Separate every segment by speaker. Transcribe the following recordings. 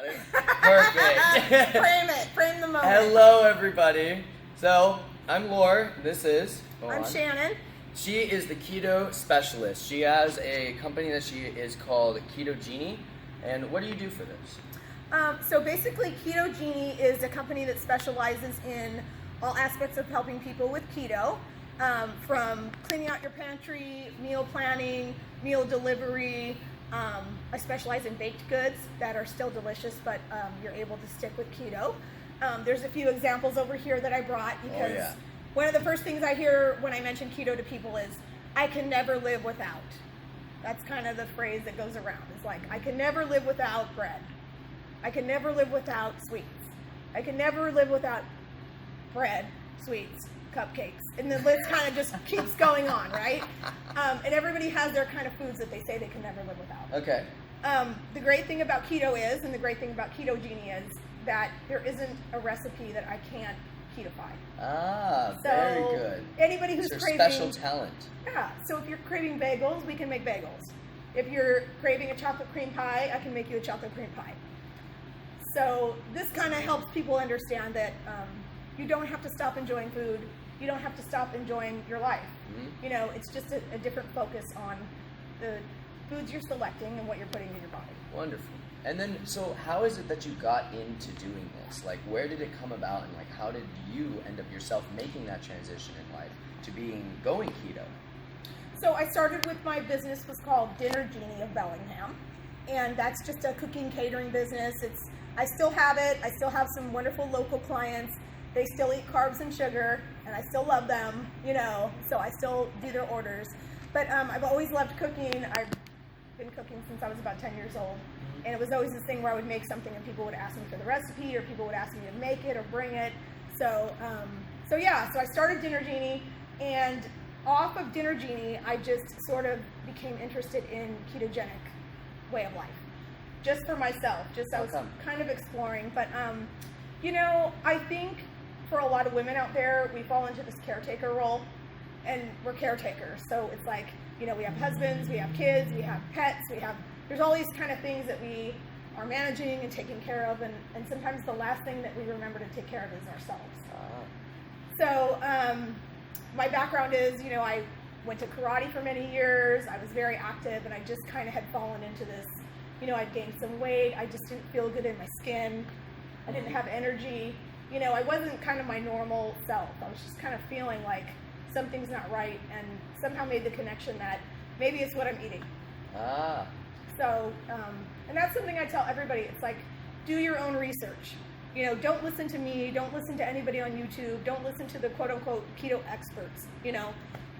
Speaker 1: Perfect.
Speaker 2: Frame the moment.
Speaker 1: Hello, everybody. So, I'm Laura. This is...
Speaker 2: I'm Shannon.
Speaker 1: She is the keto specialist. She has a company that she is called Ketogenie. And what do you do for this?
Speaker 2: So basically, Ketogenie is a company that specializes in all aspects of helping people with keto, from cleaning out your pantry, meal planning, meal delivery. I specialize in baked goods that are still delicious, but you're able to stick with keto. There's a few examples over here that I brought because one of the first things I hear when I mention keto to people is, I can never live without. That's kind of the phrase that goes around. It's like, I can never live without bread. I can never live without sweets. I can never live without bread, sweets, cupcakes. And the list kind of just keeps going on, right? And everybody has their kind of foods that they say they can never live without.
Speaker 1: Okay.
Speaker 2: The great thing about keto is, and the great thing about Ketogenie is, that there isn't a recipe that I can't ketify.
Speaker 1: Ah, very good.
Speaker 2: Anybody who's
Speaker 1: it's
Speaker 2: craving...
Speaker 1: special talent.
Speaker 2: Yeah, so if you're craving bagels, we can make bagels. If you're craving a chocolate cream pie, I can make you a chocolate cream pie. So this kind of helps people understand that you don't have to stop enjoying food. You don't have to stop enjoying your life. Mm-hmm. You know, it's just a different focus on the foods you're selecting and what you're putting in your body.
Speaker 1: Wonderful. And then, so how is it that you got into doing this? Like, where did it come about, and like, how did you end up yourself making that transition in life to going keto?
Speaker 2: So I started with my business was called Dinner Genie of Bellingham, and that's just a cooking catering business. I still have it. I still have some wonderful local clients. They still eat carbs and sugar, and I still love them, you know, so I still do their orders. But I've always loved cooking. I've been cooking since I was about 10 years old. And it was always this thing where I would make something and people would ask me for the recipe, or people would ask me to make it or bring it. So I started Dinner Genie, and off of Dinner Genie, I just sort of became interested in ketogenic way of life, just for myself. I was kind of exploring, but you know, I think for a lot of women out there, we fall into this caretaker role, and we're caretakers. So it's like, you know, we have husbands, we have kids, we have pets, there's all these kind of things that we are managing and taking care of, and sometimes the last thing that we remember to take care of is ourselves. So my background is, you know, I went to karate for many years. I was very active, and I just kind of had fallen into this, you know, I'd gained some weight. I just didn't feel good in my skin. I didn't have energy. You know, I wasn't kind of my normal self. I was just kind of feeling like something's not right, and somehow made the connection that maybe it's what I'm eating. So, and that's something I tell everybody. It's like, do your own research. You know, don't listen to me. Don't listen to anybody on YouTube. Don't listen to the quote-unquote keto experts. You know,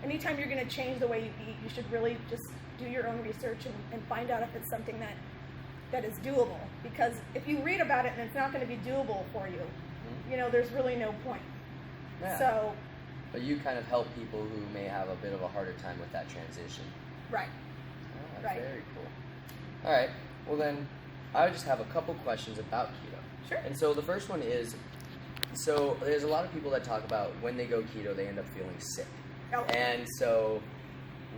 Speaker 2: anytime you're going to change the way you eat, you should really just do your own research and find out if it's something that is doable. Because if you read about it and it's not going to be doable for you, you know, there's really no point.
Speaker 1: Yeah.
Speaker 2: So,
Speaker 1: but you kind of help people who may have a bit of a harder time with that transition.
Speaker 2: Right. Right.
Speaker 1: Very cool. All right. Well, then, I just have a couple questions about keto.
Speaker 2: Sure.
Speaker 1: And so the first one is, so there's a lot of people that talk about when they go keto, they end up feeling sick.
Speaker 2: Oh.
Speaker 1: And so,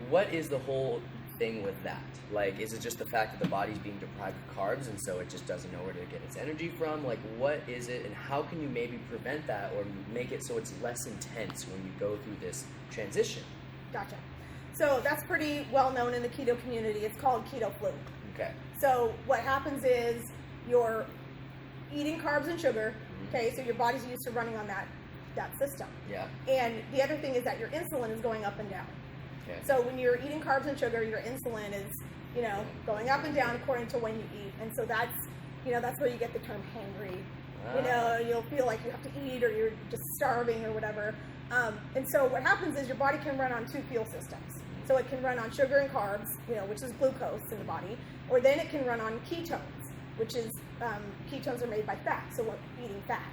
Speaker 1: what is the whole thing with that? Like, is it just the fact that the body's being deprived of carbs, and so it just doesn't know where to get its energy from? Like, what is it, and how can you maybe prevent that or make it so it's less intense when you go through this transition?
Speaker 2: Gotcha. So that's pretty well known in the keto community. It's called keto flu.
Speaker 1: Okay.
Speaker 2: So what happens is you're eating carbs and sugar, okay, so your body's used to running on that system.
Speaker 1: Yeah.
Speaker 2: And the other thing is that your insulin is going up and down.
Speaker 1: Okay.
Speaker 2: So when you're eating carbs and sugar, your insulin is, you know, going up and down according to when you eat. And so that's, you know, that's where you get the term hangry. You know, you'll feel like you have to eat, or you're just starving or whatever. And so what happens is your body can run on two fuel systems. So it can run on sugar and carbs, you know, which is glucose in the body, or then it can run on ketones, which is, ketones are made by fat, so we're eating fat.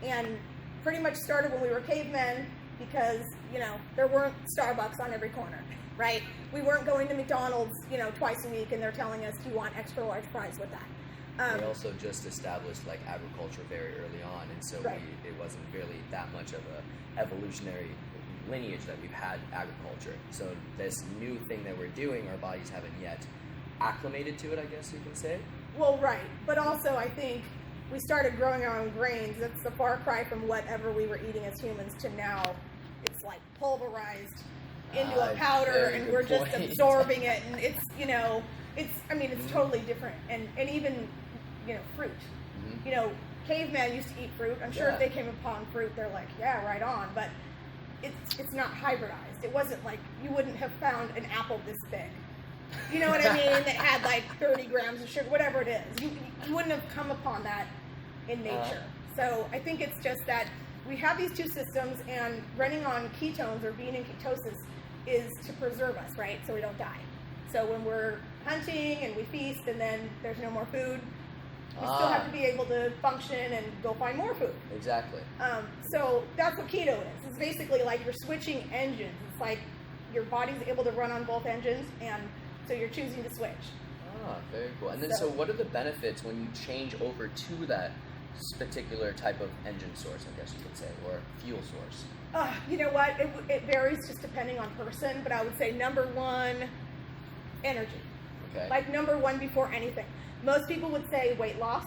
Speaker 2: And pretty much started when we were cavemen, because, you know, there weren't Starbucks on every corner, right? We weren't going to McDonald's, you know, twice a week, and they're telling us, do you want extra large fries with that?
Speaker 1: We also just established like agriculture very early on, and so it wasn't really that much of a evolutionary lineage that we've had agriculture. So this new thing that we're doing, our bodies haven't yet acclimated to it, I guess you can say.
Speaker 2: Well, right. But also, I think we started growing our own grains. That's the far cry from whatever we were eating as humans to now it's like pulverized into a powder,
Speaker 1: very
Speaker 2: and
Speaker 1: good
Speaker 2: we're just
Speaker 1: point.
Speaker 2: absorbing it. And it's, it's totally different. And even, fruit. Cavemen used to eat fruit. I'm sure if they came upon fruit, they're like, yeah, right on. But it's not hybridized. It wasn't like you wouldn't have found an apple this big. You know what I mean? That had like 30 grams of sugar, whatever it is. You wouldn't have come upon that in nature. So I think it's just that we have these two systems, and running on ketones or being in ketosis is to preserve us, right? So we don't die. So when we're hunting and we feast and then there's no more food, we still have to be able to function and go find more food.
Speaker 1: Exactly.
Speaker 2: So that's what keto is. It's basically like you're switching engines. It's like your body's able to run on both engines, and so you're choosing to switch.
Speaker 1: Very cool. And then so what are the benefits when you change over to that particular type of engine source, I guess you could say, or fuel source?
Speaker 2: You know what? It varies just depending on person, but I would say number one, energy.
Speaker 1: Okay.
Speaker 2: Like number one before anything. Most people would say weight loss,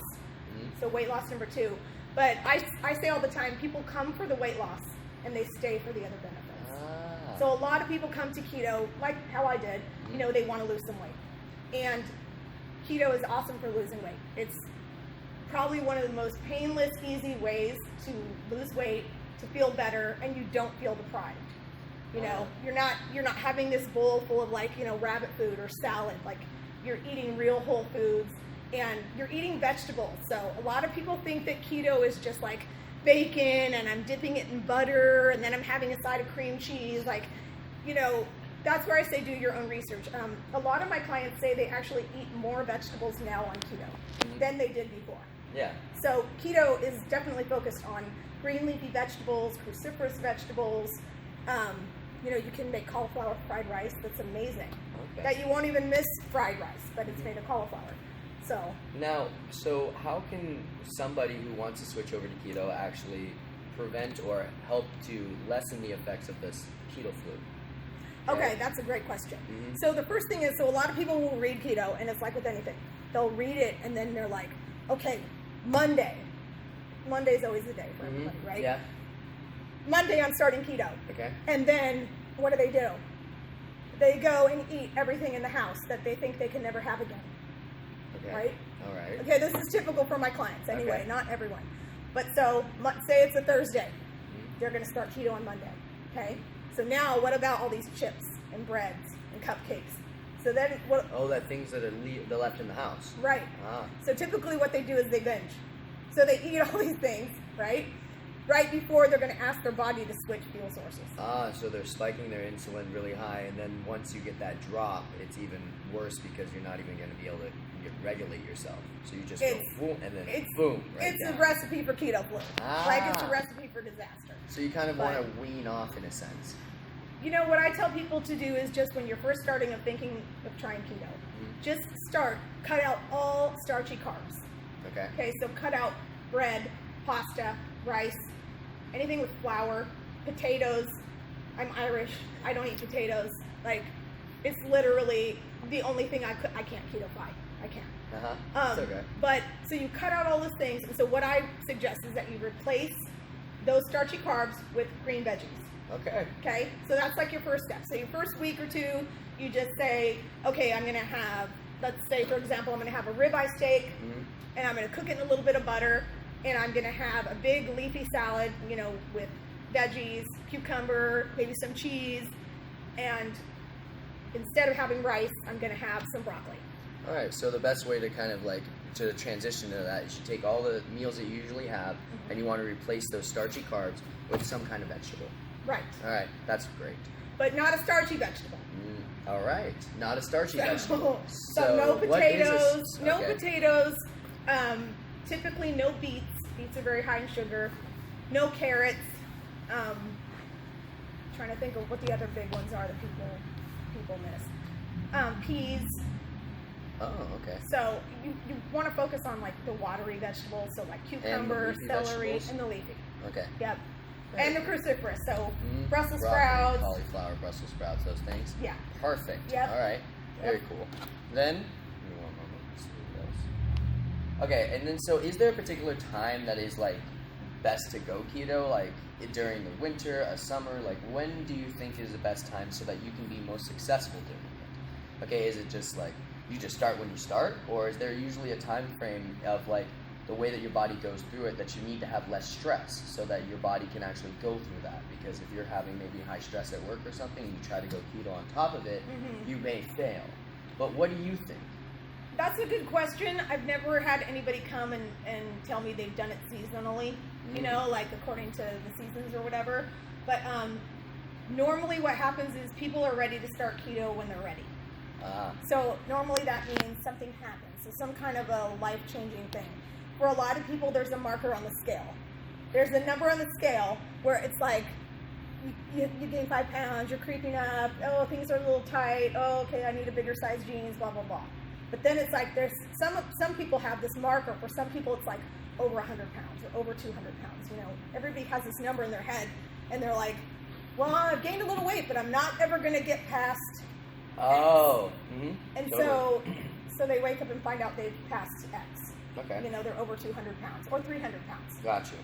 Speaker 2: so weight loss number two. But I say all the time, people come for the weight loss and they stay for the other benefits. So a lot of people come to keto, like how I did, they want to lose some weight. And keto is awesome for losing weight. It's probably one of the most painless, easy ways to lose weight, to feel better, and you don't feel deprived. You're not having this bowl full of rabbit food or salad. Like, you're eating real whole foods, and you're eating vegetables. So a lot of people think that keto is just like bacon, and I'm dipping it in butter, and then I'm having a side of cream cheese. That's where I say do your own research. A lot of my clients say they actually eat more vegetables now on keto than they did before.
Speaker 1: Yeah.
Speaker 2: So keto is definitely focused on green leafy vegetables, cruciferous vegetables. You can make cauliflower fried rice. That's amazing.
Speaker 1: Okay.
Speaker 2: That you won't even miss fried rice, but it's made of cauliflower.
Speaker 1: So how can somebody who wants to switch over to keto actually prevent or help to lessen the effects of this keto flu?
Speaker 2: Okay, that's a great question. So the first thing is, a lot of people will read keto, and it's like with anything. They'll read it, and then they're like, okay, Monday. Monday's always the day for everybody, right?
Speaker 1: Yeah.
Speaker 2: Monday, I'm starting keto.
Speaker 1: Okay.
Speaker 2: And then, what do? They go and eat everything in the house that they think they can never have again.
Speaker 1: Okay.
Speaker 2: Right?
Speaker 1: All right.
Speaker 2: Okay, this is typical for my clients anyway,
Speaker 1: Okay.
Speaker 2: not everyone. But so, say it's a Thursday. They're going to start keto on Monday. Okay? So now, what about all these chips and breads and cupcakes? So then, what?
Speaker 1: Oh, that things that are they're left in the house.
Speaker 2: Right. So typically what they do is they binge. So they eat all these things, right? Right before they're going to ask their body to switch fuel sources.
Speaker 1: So they're spiking their insulin really high, and then once you get that drop, it's even worse because you're not even going to be able to regulate yourself. So you just go boom, and then boom. Right
Speaker 2: it's
Speaker 1: down.
Speaker 2: a recipe for keto flu. Like, it's a recipe for disaster.
Speaker 1: So you kind of want to wean off in a sense.
Speaker 2: What I tell people to do is just when you're first starting of thinking of trying keto, just cut out all starchy carbs.
Speaker 1: Okay.
Speaker 2: Okay, so cut out bread, pasta, rice, anything with flour, potatoes. I'm Irish. I don't eat potatoes. Like, it's literally the only thing I can't keto-fy. I can't.
Speaker 1: It's okay.
Speaker 2: But, so you cut out all those things. And so what I suggest is that you replace those starchy carbs with green veggies.
Speaker 1: Okay.
Speaker 2: Okay? So that's like your first step. So your first week or two, you just say, okay, I'm going to have, let's say, for example, I'm going to have a ribeye steak, and I'm going to cook it in a little bit of butter, and I'm going to have a big leafy salad, with veggies, cucumber, maybe some cheese, and instead of having rice, I'm going to have some broccoli.
Speaker 1: All right, so the best way to kind of to transition to that is you take all the meals that you usually have, and you want to replace those starchy carbs with some kind of vegetable.
Speaker 2: Right.
Speaker 1: All right, that's great.
Speaker 2: But not a starchy vegetable.
Speaker 1: All right, not a starchy vegetable.
Speaker 2: So no potatoes,
Speaker 1: no
Speaker 2: potatoes, typically no beets. Beets are very high in sugar. No carrots. Trying to think of what the other big ones are that people miss. Peas.
Speaker 1: Oh, okay.
Speaker 2: So you want to focus on the watery vegetables, so like cucumber, celery,
Speaker 1: vegetables?
Speaker 2: and the leafy.
Speaker 1: Okay.
Speaker 2: Yep. And the cruciferous, so Brussels
Speaker 1: Broccoli,
Speaker 2: sprouts.
Speaker 1: cauliflower, Brussels sprouts, those things?
Speaker 2: Yeah.
Speaker 1: Perfect.
Speaker 2: Yep.
Speaker 1: All right. Very cool. Then, Okay, and then so is there a particular time that is like best to go keto, like during the winter, a summer? Like when do you think is the best time so that you can be most successful doing it? Okay, is it just like you just start when you start, or is there usually a time frame of like the way that your body goes through it that you need to have less stress so that your body can actually go through that? Because if you're having maybe high stress at work or something and you try to go keto on top of it, you may fail. But what do you think?
Speaker 2: That's a good question. I've never had anybody come and tell me they've done it seasonally, you know, like according to the seasons or whatever. But normally what happens is people are ready to start keto when they're ready. So normally that means something happens. So some kind of a life-changing thing. For a lot of people, there's a marker on the scale. There's a number on the scale where it's like, you gain 5 pounds, you're creeping up, oh, things are a little tight, oh, okay, I need a bigger size jeans, blah, blah, blah. But then it's like there's some people have this marker. For some people, it's like over 100 pounds or over 200 pounds. You know, everybody has this number in their head, and they're like, well, I've gained a little weight, but I'm not ever going to get past X. And totally. so they wake up and find out they've passed X.
Speaker 1: Okay.
Speaker 2: You know, they're over 200 pounds or 300 pounds.
Speaker 1: Gotcha.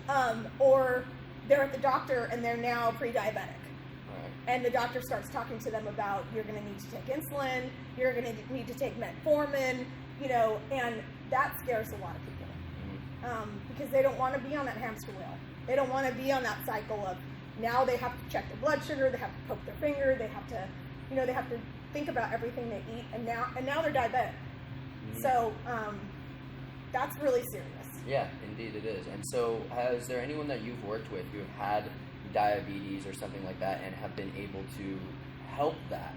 Speaker 2: Or they're at the doctor and they're now pre-diabetic.
Speaker 1: Right.
Speaker 2: And the doctor starts talking to them about, you're going to need to take insulin, you're going to need to take metformin, you know, and that scares a lot of people. Because they don't want to be on that hamster wheel. They don't want to be on that cycle of, now they have to check their blood sugar, they have to poke their finger, they have to, you know, they have to think about everything they eat, and now they're diabetic. So, that's really serious.
Speaker 1: Yeah, indeed it is. And so is there anyone that you've worked with who have had diabetes or something like that and have been able to help that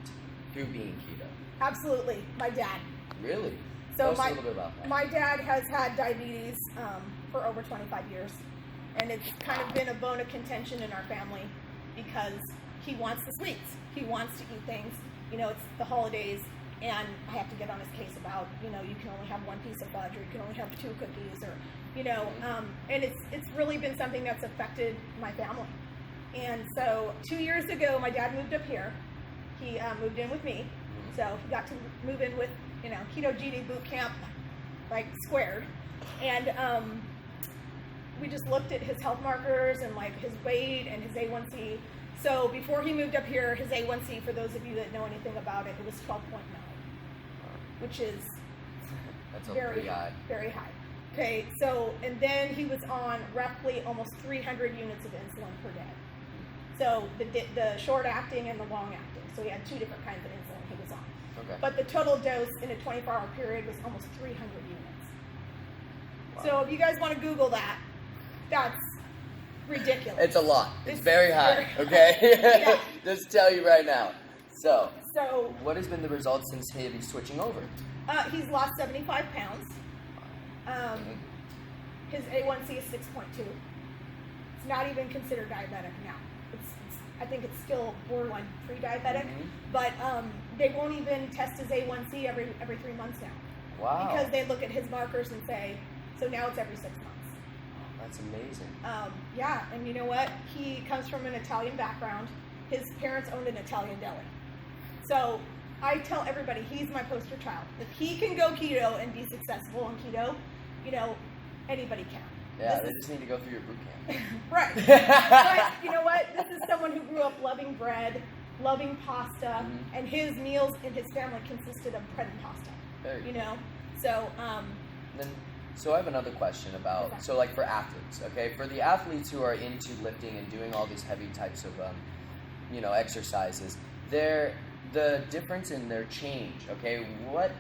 Speaker 1: through being keto?
Speaker 2: Absolutely. My dad.
Speaker 1: Really?
Speaker 2: So
Speaker 1: Tell us a little bit about that.
Speaker 2: My dad has had diabetes for over 25 years. And it's kind of been a bone of contention in our family because he wants the sweets. He wants to eat things. You know, it's the holidays. And I have to get on his case about, you know, you can only have one piece of fudge, or you can only have 2 cookies, or, you know, and it's really been something that's affected my family. And so 2 years ago, my dad moved up here. He moved in with me, so he got to move in with, you know, ketogenie boot camp, like squared. And we just looked at his health markers and like his weight and his A1C. So before he moved up here, his A1C, for those of you that know anything about it, it was 12.9. Which is
Speaker 1: that's
Speaker 2: very
Speaker 1: high.
Speaker 2: Very high. Okay, so, and then he was on roughly almost 300 units of insulin per day. So the short acting and the long acting. So he had 2 different kinds of insulin he was on.
Speaker 1: Okay.
Speaker 2: But the total dose in a 24-hour period was almost 300 units.
Speaker 1: Wow.
Speaker 2: So if you guys want to Google that, that's ridiculous.
Speaker 1: It's a lot. It's very high.
Speaker 2: Very
Speaker 1: okay?
Speaker 2: Yeah.
Speaker 1: Just tell you right now. So, what has been the result since him switching over?
Speaker 2: He's lost 75 pounds. His A1C is 6.2. It's not even considered diabetic now. I think it's still borderline pre-diabetic, but they won't even test his A1C every 3 months now.
Speaker 1: Wow.
Speaker 2: Because they look at his markers and say, so now it's every 6 months.
Speaker 1: That's amazing.
Speaker 2: Yeah, and you know what? He comes from an Italian background. His parents owned an Italian deli. So I tell everybody, he's my poster child. If he can go keto and be successful on keto, you know, anybody can.
Speaker 1: Yeah, they just need to go through your boot camp.
Speaker 2: Right. But you know what? This is someone who grew up loving bread, loving pasta, and his meals in his family consisted of bread and pasta. You know? So,
Speaker 1: So I have another question about, so like for athletes, okay? For the athletes who are into lifting and doing all these heavy types of, you know, exercises, the difference in their change, okay? What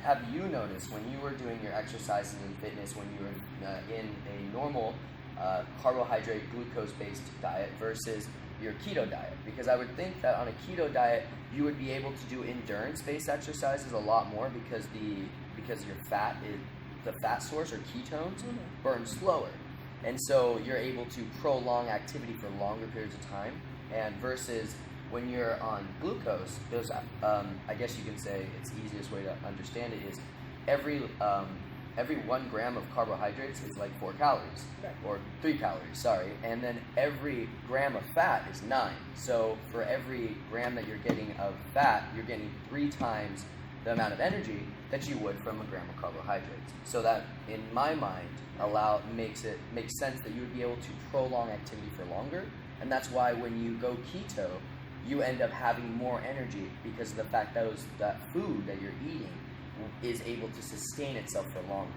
Speaker 1: have you noticed when you were doing your exercises and fitness when you were in a normal carbohydrate, glucose-based diet versus your keto diet? Because I would think that on a keto diet, you would be able to do endurance-based exercises a lot more because your fat is, the fat source or ketones burn slower. And so you're able to prolong activity for longer periods of time, and versus when you're on glucose, those, I guess you can say, it's the easiest way to understand it is every 1 gram of carbohydrates is like 4 calories, or 3 calories, sorry, and then every gram of fat is 9. So for every gram that you're getting of fat, you're getting 3 times the amount of energy, that you would from a gram of carbohydrates. So that, in my mind, makes sense that you would be able to prolong activity for longer, and that's why when you go keto, you end up having more energy because of the fact that food that you're eating is able to sustain itself for longer.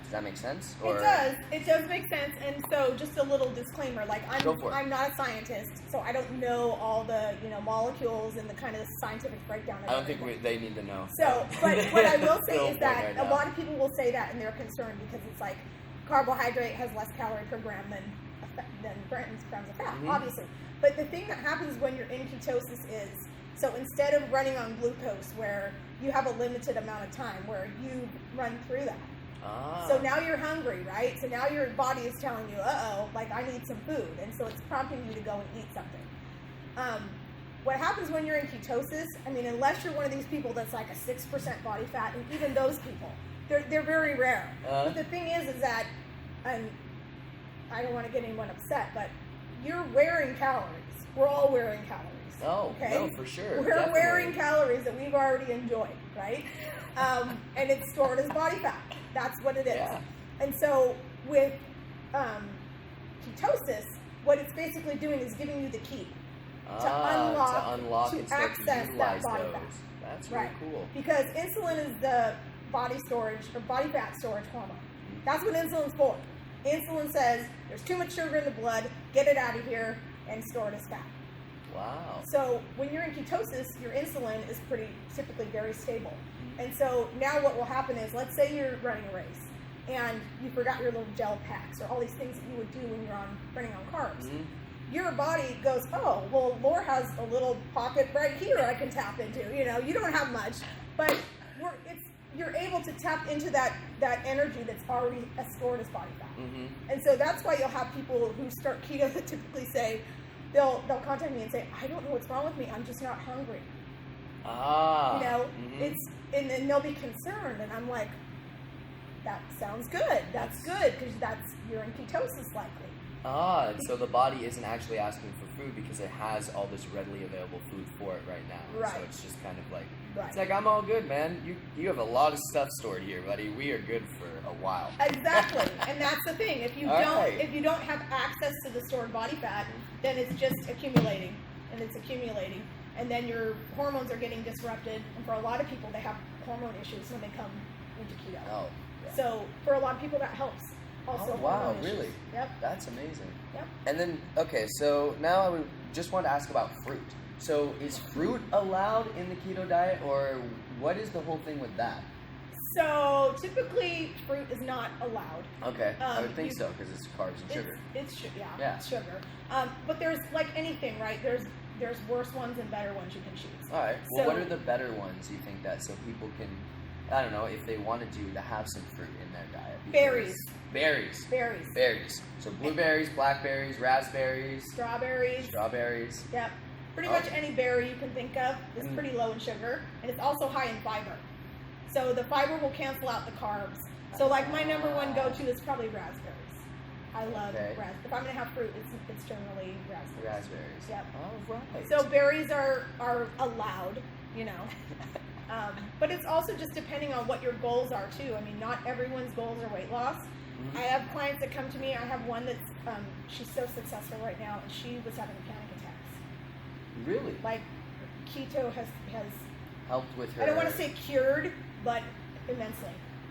Speaker 1: Does that make sense?
Speaker 2: Or? It does. It does make sense. And so, just a little disclaimer: like I'm not a scientist, so I don't know all the molecules and the kind of scientific breakdown.
Speaker 1: I don't think they need to know.
Speaker 2: So, but what I will say is that a lot of people will say that, and they're concerned because it's like carbohydrate has less calorie per gram than grams of fat, obviously. But the thing that happens when you're in ketosis is, so instead of running on glucose, where you have a limited amount of time, where you run through that. So now you're hungry, right? So now your body is telling you, like I need some food. And so it's prompting you to go and eat something. What happens when you're in ketosis, I mean, unless you're one of these people that's like a 6% body fat, and even those people, they're very rare. But the thing is that, and I don't want to get anyone upset, but you're wearing calories. We're all wearing calories.
Speaker 1: Oh, okay? No, for sure.
Speaker 2: We're definitely wearing calories that we've already enjoyed, right? And it's stored as body fat. That's what it is. Yeah. And so with ketosis, what it's basically doing is giving you the key to unlock to access that body fat.
Speaker 1: That's really cool.
Speaker 2: Because insulin is the body storage or body fat storage hormone. That's what insulin's for. Insulin says there's too much sugar in the blood, get it out of here and store it as fat.
Speaker 1: Wow.
Speaker 2: So when you're in ketosis, your insulin is typically very stable. And so now what will happen is, let's say you're running a race and you forgot your little gel packs or all these things that you would do when you're running on carbs. Your body goes, oh, well, Laura has a little pocket right here I can tap into. You don't have much, but you're able to tap into that energy that's already stored as body fat. And so that's why you'll have people who start keto that typically say, they'll contact me and say, I don't know what's wrong with me, I'm just not hungry. And then they'll be concerned, and I'm like, that sounds good. That's good, because you're in ketosis likely.
Speaker 1: So the body isn't actually asking for food because it has all this readily available food for it right now.
Speaker 2: Right.
Speaker 1: So it's just kind of like, it's like, I'm all good, man. You have a lot of stuff stored here, buddy. We are good for a while.
Speaker 2: Exactly. And that's the thing. If you don't have access to the stored body fat, then it's just accumulating, and it's accumulating. And then your hormones are getting disrupted. And for a lot of people, they have hormone issues when they come into keto.
Speaker 1: Oh, yeah.
Speaker 2: So for a lot of people, that helps. Also,
Speaker 1: wow, really?
Speaker 2: Issues. Yep.
Speaker 1: That's amazing.
Speaker 2: Yep.
Speaker 1: And then, okay, so now I would just want to ask about fruit. So is fruit allowed in the keto diet, or what is the whole thing with that?
Speaker 2: So typically, fruit is not allowed.
Speaker 1: Okay, I would think so, because it's carbs and sugar.
Speaker 2: It's sugar. But there's like anything, right? There's worse ones and better ones you can choose.
Speaker 1: All right. Well, what are the better ones you think that so people can, I don't know, if they wanted to have some fruit in their diet?
Speaker 2: Berries.
Speaker 1: So blueberries, blackberries, raspberries.
Speaker 2: Strawberries. Yep. Pretty much any berry you can think of is pretty low in sugar, and it's also high in fiber. So the fiber will cancel out the carbs. So like my number one go-to is probably raspberries. I love raspberries. If I'm going to have fruit, it's generally raspberries. Yep.
Speaker 1: Oh, right.
Speaker 2: So berries are allowed, but it's also just depending on what your goals are too. I mean, not everyone's goals are weight loss. I have clients that come to me. I have one that's she's so successful right now, and she was having panic attacks.
Speaker 1: Really?
Speaker 2: Like keto has
Speaker 1: helped with her.
Speaker 2: I don't want to say cured, but immensely.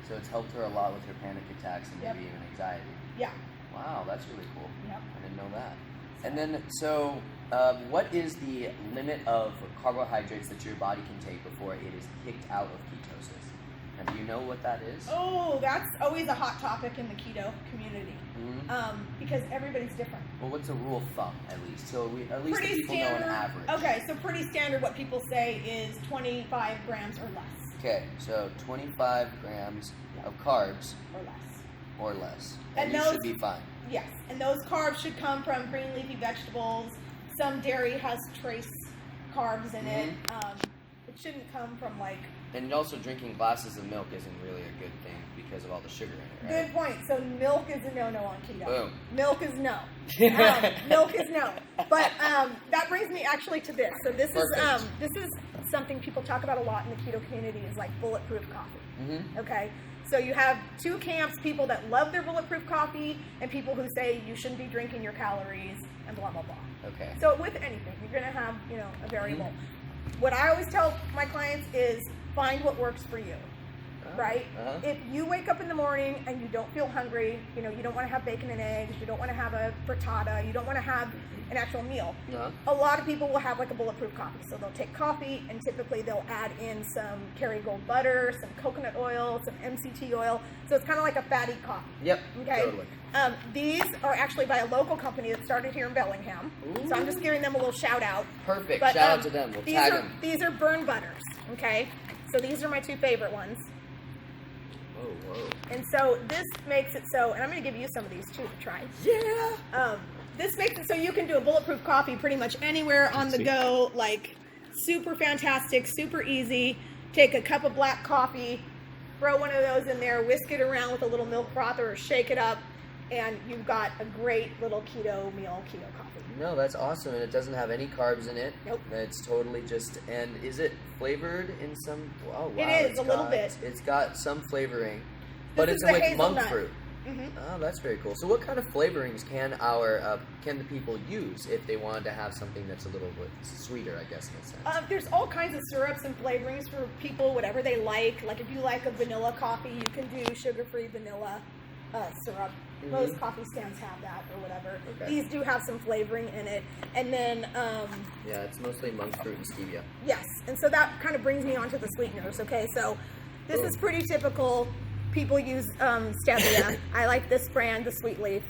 Speaker 1: So it's helped her a lot with her panic attacks and maybe even anxiety.
Speaker 2: Yeah.
Speaker 1: Wow, that's really cool.
Speaker 2: Yep.
Speaker 1: I didn't know that. And then, so what is the limit of carbohydrates that your body can take before it is kicked out of ketosis? And do you know what that is?
Speaker 2: Oh, that's always a hot topic in the keto community because everybody's different.
Speaker 1: Well, what's a rule of thumb, at least? So at least
Speaker 2: pretty
Speaker 1: people
Speaker 2: standard,
Speaker 1: know an average.
Speaker 2: Okay, so pretty standard what people say is 25 grams or less.
Speaker 1: Okay, so 25 grams of carbs. Or less. And you should be fine.
Speaker 2: Yes, and those carbs should come from green leafy vegetables. Some dairy has trace carbs in it. It shouldn't come from like...
Speaker 1: And also drinking glasses of milk isn't really a good thing because of all the sugar in it, right?
Speaker 2: Good point. So milk is a no-no on keto.
Speaker 1: Boom.
Speaker 2: Milk is no. Milk is no. But that brings me actually to this. So this is something people talk about a lot in the keto community is like bulletproof coffee.
Speaker 1: Mm-hmm.
Speaker 2: Okay, so you have two camps: people that love their bulletproof coffee, and people who say you shouldn't be drinking your calories and blah blah blah.
Speaker 1: Okay.
Speaker 2: So with anything, you're going to have, you know, a variable.
Speaker 1: Mm-hmm.
Speaker 2: What I always tell my clients is find what works for you. Right? If you wake up in the morning and you don't feel hungry, you know, you don't want to have bacon and eggs, you don't want to have a frittata, you don't want to have an actual meal. A lot of people will have like a bulletproof coffee. So they'll take coffee and typically they'll add in some Kerrygold butter, some coconut oil, some MCT oil. So it's kind of like a fatty coffee.
Speaker 1: Yep.
Speaker 2: Okay.
Speaker 1: Totally.
Speaker 2: These are actually by a local company that started here in Bellingham.
Speaker 1: Ooh.
Speaker 2: So I'm just giving them a little shout out.
Speaker 1: Perfect.
Speaker 2: But,
Speaker 1: shout out to them. We'll tag them.
Speaker 2: These are burn butters. Okay. So these are my two favorite ones.
Speaker 1: Whoa.
Speaker 2: And so this makes it so, and I'm going to give you some of these too to try.
Speaker 1: Yeah.
Speaker 2: This makes it so you can do a bulletproof coffee pretty much anywhere on the go, like super fantastic, super easy. Take a cup of black coffee, throw one of those in there, whisk it around with a little milk frother or shake it up, and you've got a great little keto meal, keto coffee.
Speaker 1: No, that's awesome, and it doesn't have any carbs in it.
Speaker 2: Nope.
Speaker 1: It's totally just, and is it flavored in some, oh wow.
Speaker 2: It is, a little bit.
Speaker 1: It's got some flavoring, but
Speaker 2: This
Speaker 1: it's
Speaker 2: is the
Speaker 1: with monk
Speaker 2: hazelnut.
Speaker 1: fruit.
Speaker 2: Mm-hmm.
Speaker 1: Oh, that's very cool. So what kind of flavorings can the people use if they wanted to have something that's a little bit sweeter, I guess, in a sense?
Speaker 2: There's all kinds of syrups and flavorings for people, whatever they like. Like if you like a vanilla coffee, you can do sugar-free vanilla syrup.
Speaker 1: Mm-hmm.
Speaker 2: Most coffee stands have that or whatever.
Speaker 1: Okay.
Speaker 2: These do have some flavoring in it. And then,
Speaker 1: Yeah, it's mostly monk fruit and stevia.
Speaker 2: yes. And so that kind of brings me on to the sweeteners. Okay, so this is pretty typical. People use stevia. I like this brand, the Sweet Leaf.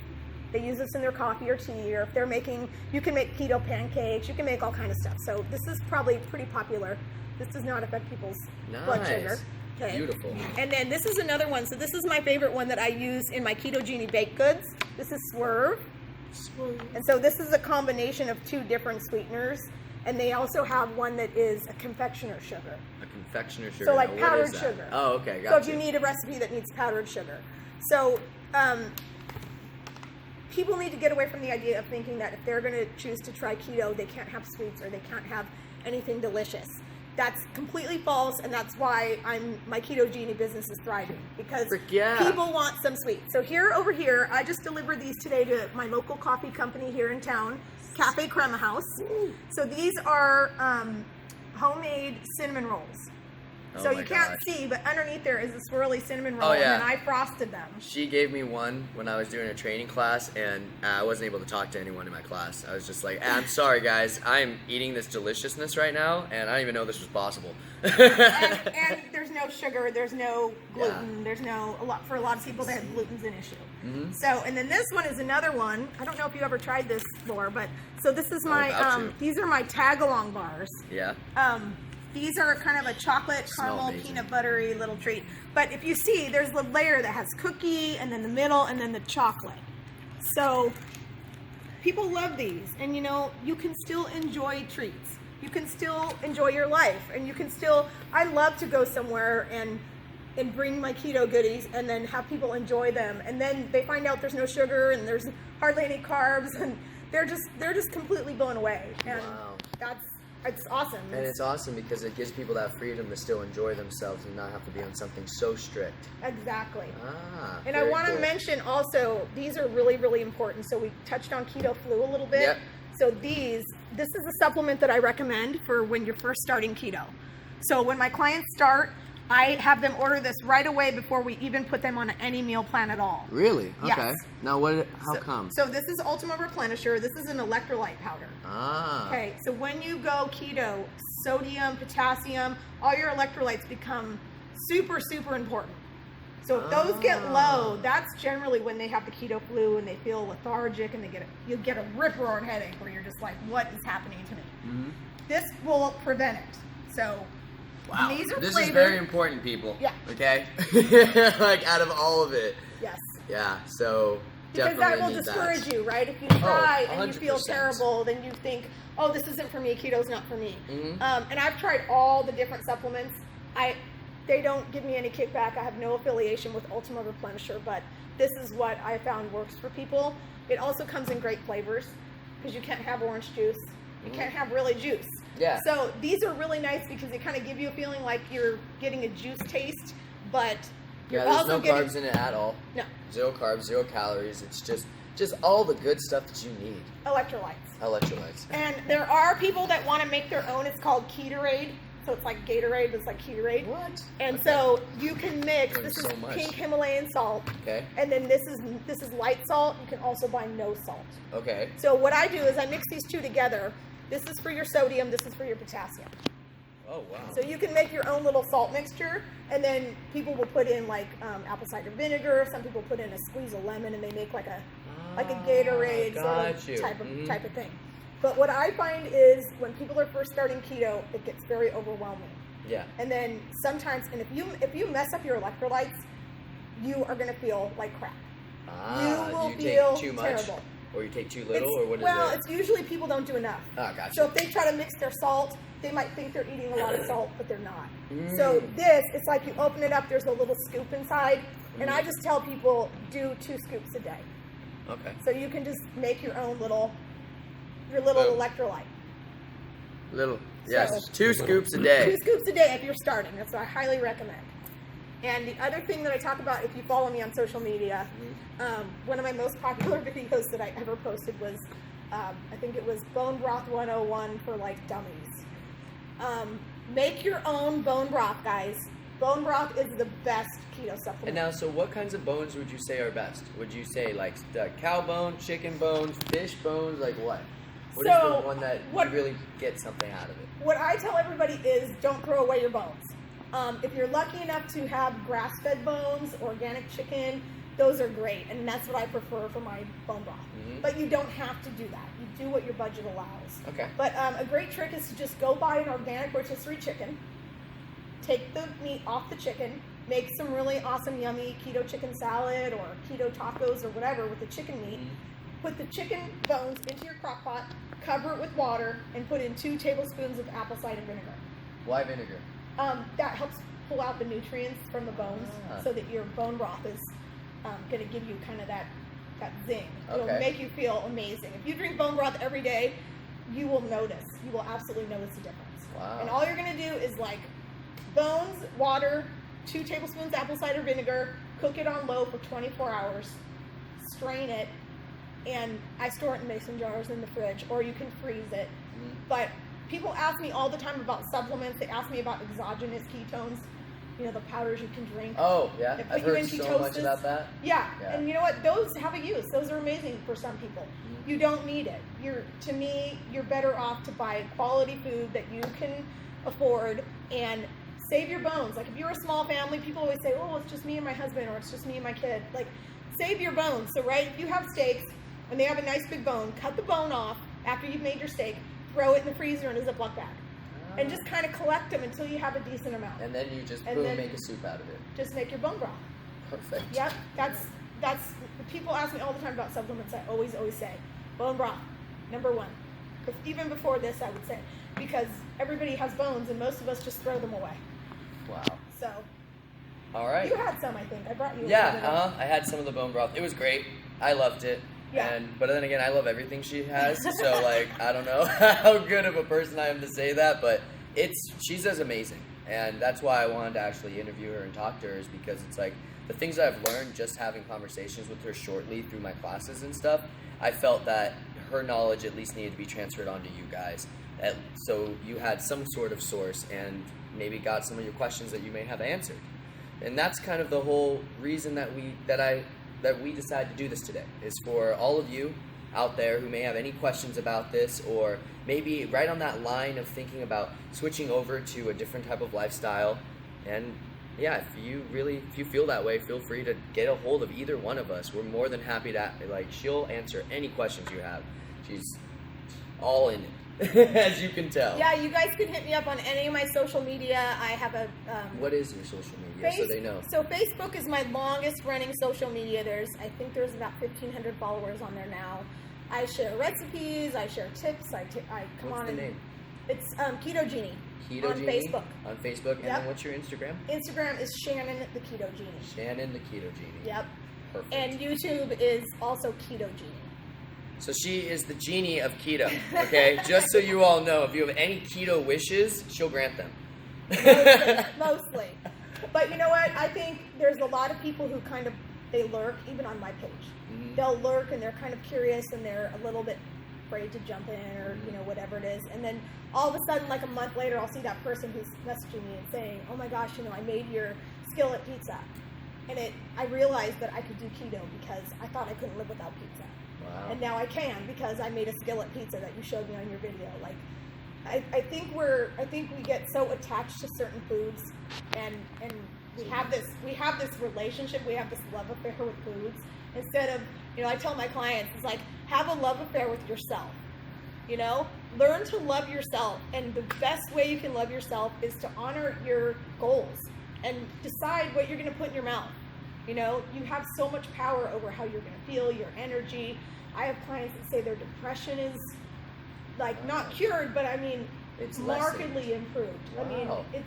Speaker 2: They use this in their coffee or tea, or if they're making, you can make keto pancakes, you can make all kind of stuff. So this is probably pretty popular. This does not affect people's blood sugar. Okay.
Speaker 1: Beautiful.
Speaker 2: And then this is another one. So this is my favorite one that I use in my ketogenie baked goods. This is Swerve. And so this is a combination of two different sweeteners. And they also have one that is a confectioner sugar.
Speaker 1: A confectioner sugar.
Speaker 2: So like
Speaker 1: Now, what
Speaker 2: powdered
Speaker 1: is that?
Speaker 2: sugar.
Speaker 1: Oh, okay,
Speaker 2: So
Speaker 1: gotcha.
Speaker 2: if you need a recipe that needs powdered sugar. So people need to get away from the idea of thinking that if they're going to choose to try keto, they can't have sweets or they can't have anything delicious. That's completely false, and that's why my ketogenie business is thriving, because people want some sweets. So over here, I just delivered these today to my local coffee company here in town, Cafe Crema House. So these are homemade cinnamon rolls. So you can't see, but underneath there is a swirly cinnamon roll, and then I frosted them.
Speaker 1: She gave me one when I was doing a training class, and I wasn't able to talk to anyone in my class. I was just like, I'm sorry, guys. I'm eating this deliciousness right now, and I didn't even know this was possible.
Speaker 2: and there's no sugar, there's no gluten, there's no, for a lot of people, that gluten's an issue.
Speaker 1: Mm-hmm.
Speaker 2: So, and then this one is another one. I don't know if you ever tried this, Laura, but, so this is my, these are my tag-along bars.
Speaker 1: Yeah.
Speaker 2: These are kind of a chocolate, caramel, peanut buttery little treat. But if you see, there's the layer that has cookie, and then the middle, and then the chocolate. So people love these. And you know, you can still enjoy treats. You can still enjoy your life. And you can still, I love to go somewhere and bring my keto goodies and then have people enjoy them. And then they find out there's no sugar and there's hardly any carbs, and they're just completely blown away. And it's awesome.
Speaker 1: And it's awesome because it gives people that freedom to still enjoy themselves and not have to be on something so strict.
Speaker 2: Exactly. And I
Speaker 1: very
Speaker 2: want to
Speaker 1: cool.
Speaker 2: mention also, these are really, really important. So we touched on keto flu a little bit.
Speaker 1: Yep.
Speaker 2: So this is a supplement that I recommend for when you're first starting keto. So when my clients start, I have them order this right away before we even put them on any meal plan at all.
Speaker 1: Really? Okay.
Speaker 2: Yes.
Speaker 1: Now how come?
Speaker 2: So this is Ultima Replenisher. This is an electrolyte powder.
Speaker 1: Okay.
Speaker 2: So when you go keto, sodium, potassium, all your electrolytes become super, super important. So if those get low, that's generally when they have the keto flu and they feel lethargic and you'll get a rip-roaring headache where you're just like, what is happening to me? Mm-hmm. This will prevent it. So
Speaker 1: wow.
Speaker 2: These are
Speaker 1: this
Speaker 2: flavored.
Speaker 1: Is very important, people.
Speaker 2: Yeah.
Speaker 1: Okay? Like out of all of it.
Speaker 2: Yes.
Speaker 1: Yeah, so
Speaker 2: because that will discourage you, right? If you try and you feel
Speaker 1: 100%.
Speaker 2: terrible, then you think, oh, this isn't for me, keto's not for me.
Speaker 1: Mm-hmm.
Speaker 2: And I've tried all the different supplements. They don't give me any kickback. I have no affiliation with Ultima Replenisher, but this is what I found works for people. It also comes in great flavors, because you can't have orange juice. You can't have really juice.
Speaker 1: Yeah.
Speaker 2: So these are really nice because they kind of give you a feeling like you're getting a juice taste, but you're
Speaker 1: Yeah, there's
Speaker 2: also
Speaker 1: no
Speaker 2: getting
Speaker 1: carbs in it at all.
Speaker 2: No.
Speaker 1: 0 carbs, 0 calories. It's just all the good stuff that you need.
Speaker 2: electrolytes. And there are people that want to make their own. It's called Ketorade. So it's like Gatorade, but it's like Ketorade.
Speaker 1: What?
Speaker 2: And
Speaker 1: Okay.
Speaker 2: so you can mix. This
Speaker 1: so
Speaker 2: is
Speaker 1: much.
Speaker 2: pink Himalayan salt.
Speaker 1: Okay.
Speaker 2: And then this is light salt. You can also buy no salt.
Speaker 1: Okay.
Speaker 2: So what I do is I mix these two together. This is for your sodium. This is for your potassium.
Speaker 1: Oh, wow.
Speaker 2: So you can make your own little salt mixture, and then people will put in like apple cider vinegar. Some people put in a squeeze of lemon, and they make like a Gatorade sort of type of thing. But what I find is when people are first starting keto, it gets very overwhelming.
Speaker 1: Yeah.
Speaker 2: And then sometimes, and if you mess up your electrolytes, you are going to feel like crap. You will
Speaker 1: you
Speaker 2: feel
Speaker 1: take too much,
Speaker 2: terrible.
Speaker 1: or you take too little, or what is it?
Speaker 2: Well, it's usually people don't do enough.
Speaker 1: Oh, gotcha.
Speaker 2: So if they try to mix their salt, they might think they're eating a lot of salt, but they're not. So this, it's like you open it up, there's a little scoop inside, and I just tell people do 2 scoops a day.
Speaker 1: Okay.
Speaker 2: So you can just make your own little electrolyte.
Speaker 1: Yes,
Speaker 2: So-
Speaker 1: 2 scoops a day.
Speaker 2: 2 scoops a day if you're starting. That's what I highly recommend. And the other thing that I talk about, if you follow me on social media, one of my most popular videos that I ever posted was, I think it was Bone Broth 101 for like dummies. Make your own bone broth, guys. Bone broth is the best keto supplement.
Speaker 1: And now, so what kinds of bones would you say are best? Would you say like cow bone, chicken bones, fish bones, like what? What is
Speaker 2: So,
Speaker 1: the one that
Speaker 2: what-
Speaker 1: you really get something out of it?
Speaker 2: What I tell everybody is don't throw away your bones. If you're lucky enough to have grass-fed bones, organic chicken, those are great, and that's what I prefer for my bone broth. But you don't have to do that. You do what your budget allows.
Speaker 1: Okay.
Speaker 2: But a great trick is to just go buy an organic rotisserie chicken, take the meat off the chicken, make some really awesome, yummy keto chicken salad or keto tacos or whatever with the chicken meat. Put the chicken bones into your crock pot, cover it with water, and put in 2 tablespoons of apple cider vinegar.
Speaker 1: Why vinegar?
Speaker 2: That helps pull out the nutrients from the bones so that your bone broth is going to give you kind of that zing. It'll
Speaker 1: Okay.
Speaker 2: make you feel amazing. If you drink bone broth every day, you will notice. You will absolutely notice a difference.
Speaker 1: Wow.
Speaker 2: And all you're going to do is like bones, water, 2 tablespoons apple cider vinegar, cook it on low for 24 hours, strain it, and I store it in mason jars in the fridge, or you can freeze it. But people ask me all the time about supplements. They ask me about exogenous ketones, you know, the powders you can drink.
Speaker 1: Oh, yeah.
Speaker 2: They put
Speaker 1: I've
Speaker 2: you
Speaker 1: heard
Speaker 2: in
Speaker 1: so much
Speaker 2: ketosis.
Speaker 1: about that.
Speaker 2: Yeah.
Speaker 1: Yeah.
Speaker 2: And you know what? Those have a use. Those are amazing for some people. You don't need it. To me, you're better off to buy quality food that you can afford and save your bones. Like if you're a small family, people always say, oh, it's just me and my husband, or it's just me and my kid. Like, save your bones. So, right, if you have steaks and they have a nice big bone, cut the bone off after you've made your steak, throw it in the freezer in a Ziploc bag. And just kind of collect them until you have a decent amount.
Speaker 1: And then you just
Speaker 2: And
Speaker 1: boom,
Speaker 2: then-
Speaker 1: make a soup out of it.
Speaker 2: Just make your bone broth.
Speaker 1: Perfect.
Speaker 2: Yep, that's people ask me all the time about supplements. I always say bone broth, number 1. Even before this, I would say, because everybody has bones and most of us just throw them away.
Speaker 1: Wow.
Speaker 2: So
Speaker 1: All right.
Speaker 2: you had some, I think. I brought you.
Speaker 1: Yeah, I had some of the bone broth. It was great. I loved it.
Speaker 2: Yeah.
Speaker 1: But then again, I love everything she has. So like, I don't know how good of a person I am to say that, but she's just amazing, and that's why I wanted to actually interview her and talk to her, is because it's like the things that I've learned just having conversations with her shortly through my classes and stuff. I felt that her knowledge at least needed to be transferred onto you guys, so you had some sort of source and maybe got some of your questions that you may have answered. And that's kind of the whole reason that we decided to do this today, is for all of you out there who may have any questions about this, or maybe right on that line of thinking about switching over to a different type of lifestyle. And yeah, if you feel that way, feel free to get a hold of either one of us. We're more than happy to, she'll answer any questions you have. She's all in it, as you can tell.
Speaker 2: Yeah, you guys can hit me up on any of my social media. I have a
Speaker 1: What is your social media, so they know?
Speaker 2: So Facebook is my longest running social media. I think there's about 1,500 followers on there now. I share recipes, I share tips, I come
Speaker 1: What's
Speaker 2: on
Speaker 1: the
Speaker 2: and
Speaker 1: name?
Speaker 2: It's Ketogenie.
Speaker 1: Ketogenie?
Speaker 2: On Facebook.
Speaker 1: On Facebook, and
Speaker 2: Yep.
Speaker 1: then what's your Instagram?
Speaker 2: Instagram is Shannon the Ketogenie.
Speaker 1: Shannon the Ketogenie.
Speaker 2: Yep.
Speaker 1: Perfect.
Speaker 2: And YouTube is also Ketogenie.
Speaker 1: So she is the genie of keto, okay? Just so you all know, if you have any keto wishes, she'll grant them.
Speaker 2: Mostly. But you know what? I think there's a lot of people who kind of, they lurk, even on my page.
Speaker 1: Mm-hmm.
Speaker 2: They'll lurk and they're kind of curious and they're a little bit afraid to jump in or, you know, whatever it is. And then all of a sudden, like a month later, I'll see that person who's messaging me and saying, oh my gosh, you know, I made your skillet pizza. And I realized that I could do keto because I thought I couldn't live without pizza.
Speaker 1: Wow.
Speaker 2: And now I can because I made a skillet pizza that you showed me on your video. Like, I think we get so attached to certain foods, and we have this relationship, we have this love affair with foods. Instead of, you know, I tell my clients, it's like, have a love affair with yourself. You know, learn to love yourself, and the best way you can love yourself is to honor your goals and decide what you're going to put in your mouth. You know, you have so much power over how you're going to feel, your energy. I have clients that say their depression is like not cured, but I mean,
Speaker 1: it's
Speaker 2: markedly improved.
Speaker 1: Wow.
Speaker 2: I mean,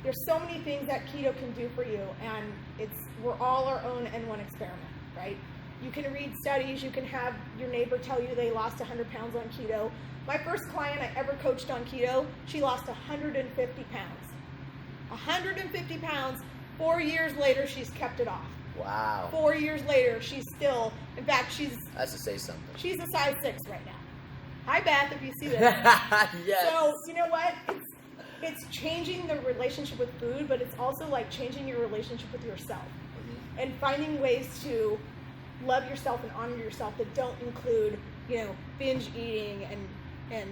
Speaker 2: there's so many things that keto can do for you, and we're all our own N1 experiment, right? You can read studies, you can have your neighbor tell you they lost 100 pounds on keto. My first client I ever coached on keto, she lost 150 pounds. 150 pounds, 4 years later, she's kept it off.
Speaker 1: Wow.
Speaker 2: 4 years later, she's still, in fact,
Speaker 1: That's to say something.
Speaker 2: she's a size 6 right now. Hi, Beth, if you see this.
Speaker 1: Yes.
Speaker 2: So, you know what? It's changing the relationship with food, but it's also like changing your relationship with yourself.
Speaker 1: Mm-hmm.
Speaker 2: And finding ways to love yourself and honor yourself that don't include, you know, binge eating and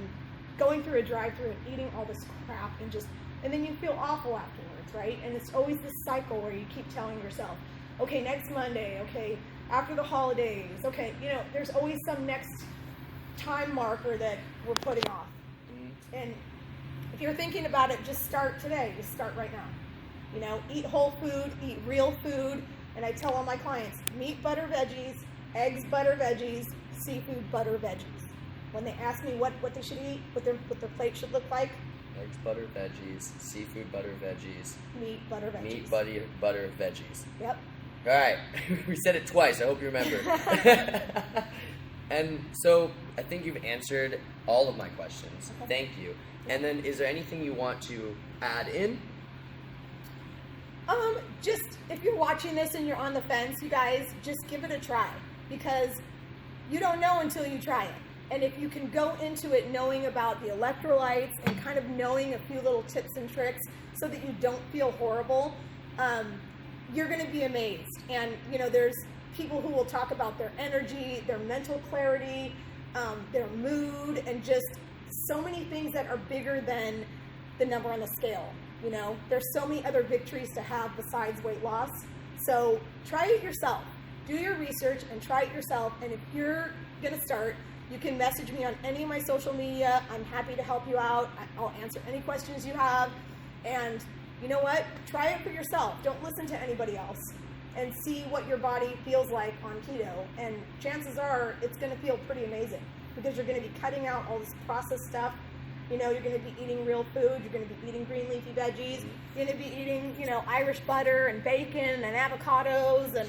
Speaker 2: going through a drive-thru and eating all this crap and then you feel awful afterwards, right? And it's always this cycle where you keep telling yourself, okay, next Monday, okay, after the holidays, okay, you know, there's always some next time marker that we're putting off. Mm-hmm. And if you're thinking about it, just start today. Just start right now. You know, eat whole food, eat real food. And I tell all my clients, meat, butter, veggies, eggs, butter, veggies, seafood, butter, veggies. When they ask me what they should eat, what their plate should look like,
Speaker 1: eggs, butter, veggies, seafood, butter, veggies.
Speaker 2: Meat, butter, veggies.
Speaker 1: Meat, butter, veggies.
Speaker 2: Yep.
Speaker 1: All right. We said it twice. I hope you remember. And so I think you've answered all of my questions. Okay. Thank you. And then is there anything you want to add in?
Speaker 2: Just if you're watching this and you're on the fence, you guys, just give it a try, because you don't know until you try it. And if you can go into it knowing about the electrolytes and kind of knowing a few little tips and tricks so that you don't feel horrible, you're going to be amazed. And, you know, there's people who will talk about their energy, their mental clarity, their mood, and just so many things that are bigger than the number on the scale. You know, there's so many other victories to have besides weight loss. So try it yourself. Do your research and try it yourself. And if you're going to start, you can message me on any of my social media. I'm happy to help you out. I'll answer any questions you have. And you know what? Try it for yourself. Don't listen to anybody else. And see what your body feels like on keto. And chances are it's going to feel pretty amazing, because you're going to be cutting out all this processed stuff. You know, you're going to be eating real food. You're going to be eating green leafy veggies. You're going to be eating, you know, Irish butter and bacon and avocados, and,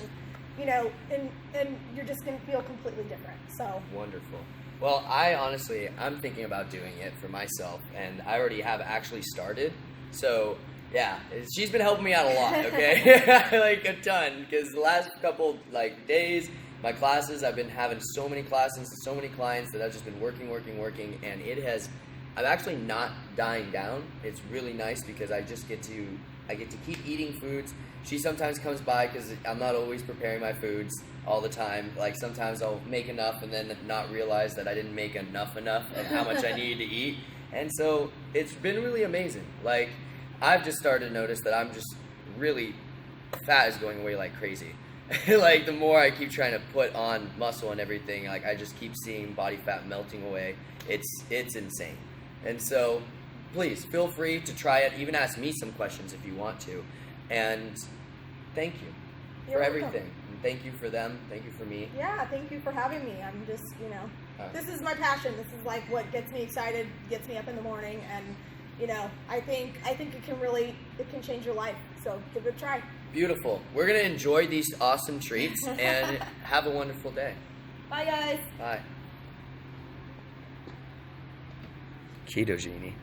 Speaker 2: you know, and you're just going to feel completely different. So
Speaker 1: wonderful. Well, I'm thinking about doing it for myself, and I already have actually started. So yeah, she's been helping me out a lot. Okay, like a ton, because the last couple days, my classes, I've been having so many classes and so many clients that I've just been working, and I'm actually not dying down. It's really nice because I get to keep eating foods. She sometimes comes by because I'm not always preparing my foods all the time. Like sometimes I'll make enough and then not realize that I didn't make enough of how much I needed to eat. And so it's been really amazing. Like I've just started to notice that I'm just really, fat is going away like crazy. Like the more I keep trying to put on muscle and everything, like I just keep seeing body fat melting away. It's insane. And so please feel free to try it. Even ask me some questions if you want to. And thank you for everything. And thank you for them. Thank you for me.
Speaker 2: Yeah, thank you for having me. I'm just, this is my passion. This is like what gets me excited, gets me up in the morning, and I think it can change your life. So give it a try.
Speaker 1: Beautiful. We're gonna enjoy these awesome treats and have a wonderful day.
Speaker 2: Bye, guys.
Speaker 1: Bye. Ketogenie.